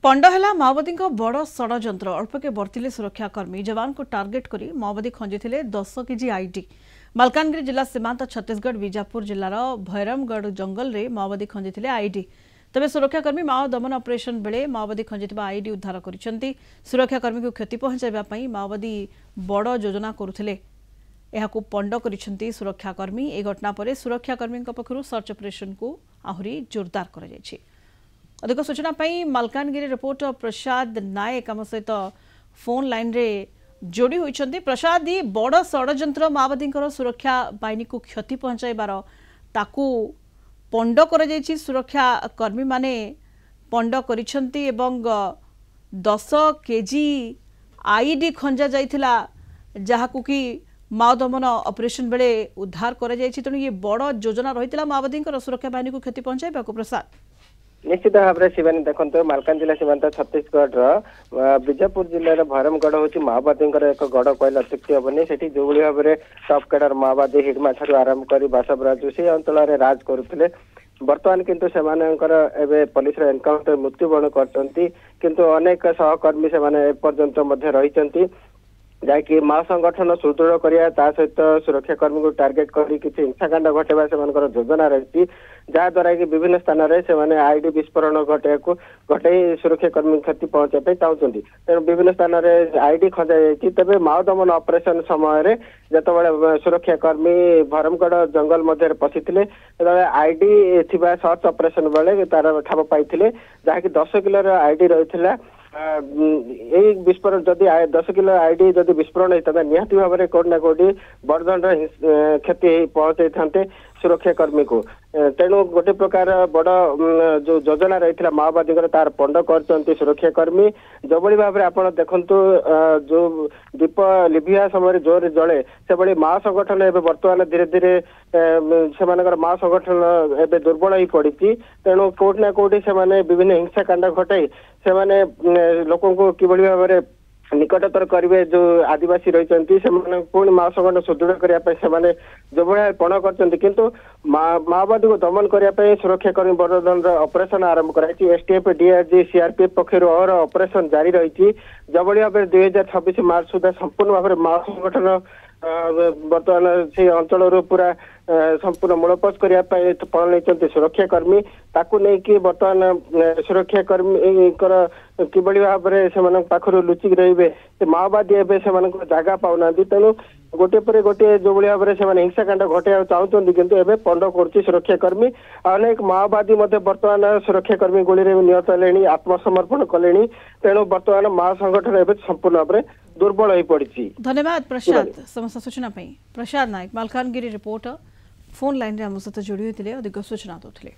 पंडहेला माओवादी बड़ षड्यंत्र अल्पके बर्तिले सुरक्षाकर्मी जवान को टार्गेट करी माओवादी खंजी 10 केजी आईडी। मलकानगिरी जिला सीमांत छत्तीसगढ़ बीजापुर जिलार भैरमगढ़ जंगल में माओवादी खंजी आईडी। तेज सुरक्षाकर्मी माओ दमन ऑपरेशन बेले माओवादी खंजी आईडी उद्धार कर सुरक्षाकर्मी को क्षति पहुंचाइबा माओवादी बड़ योजना करुथिले। एहाकु पंड करिसेंती सुरक्षाकर्मी। ए घटना पर सुरक्षाकर्मी पक्षरु सर्च ऑपरेशन को आहुरी जोरदार कर जायछि। अधिक सूचना पाई मलकानगिरी रिपोर्टर प्रसाद नायक आम सहित फोन लाइन रे जोड़ी होइछंती। प्रसाद ई बड़ षड्यंत्र माओवादी सुरक्षा बाहिनी को क्षति पहुंचाइबार ताकू पंड कर जायछि। सुरक्षा कर्मी माने पंड करिसेंती एवं 10 केजी आईडी खंजा जाइथिला जहाकू कि माओ दमन ऑपरेशन बेले उद्धार कर जायछि। तेणु ये बड़ योजना रहितला माओवादी सुरक्षा बाहिनी को क्षति पहुंचाइबा को। प्रसाद निश्चित भाव में शिवानी देखते मालकान जिला सीमांत छत्तीसगढ़ बीजापुर जिले भैरमगढ़ हूँ माओवादी एक गढ़ कहले अत्युक्ति हेनी। से जो भाव में टॉप कैडर माओवादी हिडमा ठार आरंभ कर बासबराजू से अंचल राज करुले। बर्तमान किंतु से पुलिस एनकाउंटर मृत्युवरण कर अनेक सहकर्मी से एपर्यंत रही जहाँकि माओ संगठन सुदृढ़ करने सहित सुरक्षाकर्मी को टार्गेट कर हिंसाकांड घटेबा से योजना रही जहाद्वारा कि विभिन्न स्थान में आईडी विस्फोरण घटे सुरक्षाकर्मी क्षति पहुंचाई चाहते। तेणु विभिन्न स्थान में आईडी खंजा जाइए। तेज माओ दमन ऑपरेशन समय जिते सुरक्षाकर्मी भरमगढ़ जंगल मध्य पशिले आईडी थी सर्च ऑपरेशन बेले तार ठाब पाई जहाँकि 10 किलो आईडी रही। यही विस्फोरण जदि 10 किलो आईडी जदि विस्फोरण होता निहाती भाव में कौट ना कौटी बड़दंड क्षति पहुंचाई था सुरक्षाकर्मी को। तेणु गोटे प्रकार बड़ जो योजना रही माओवादी तार पंड कर सुरक्षाकर्मी। जो भाव में आप देखु जो दीप लिभिया समय जोर जले से माओ संगठन एवं बर्तमान धीरे धीरे से माओ संगठन एवं दुर्बल हो पड़ी। तेणु कौट ना कौटी से विभिन्न हिंसाकांड घटाई से लोक कि भाव में निकटतर करेंगे। जो आदिवासी रही पुणी माओ संगठन सुदृढ़ करने जो भाई पण कर माओवादी को दमन करने सुरक्षाकर्मी बड़दंड ऑपरेशन आरंभ कराई। एसटीएफ डीआरजी सीआरपीएफ पक्षर और ऑपरेशन जारी रही। जो भाव में 2026 मार्च सुधा संपूर्ण भाव में माओ संगठन बर्तमान से अंचल पूरा संपूर्ण मूलपोष करने पल नहीं सुरक्षाकर्मी ताकू नहीं कि बर्तमान सुरक्षाकर्मी कि भाव में से पाखर लुचिक रे माओवादी एवं जगह पाऊना। तेणु गोटे पर गोटे जो भाव में से हिंसाकांड घटे चाहते कि पंड कर सुरक्षाकर्मी। अनेक माओवादी बर्तमान सुरक्षाकर्मी गोली निहत है आत्मसमर्पण कले। तेणु बर्तमान माओ संगठन एवं संपूर्ण भाव में दुर्बल हो पड़ी। धन्यवाद प्रसाद समस्त सूचना। प्रसाद नायक मलकानगिरी रिपोर्टर फोन लाइन रे आम सहित जोड़ी होते अधिक सूचना दूसरे।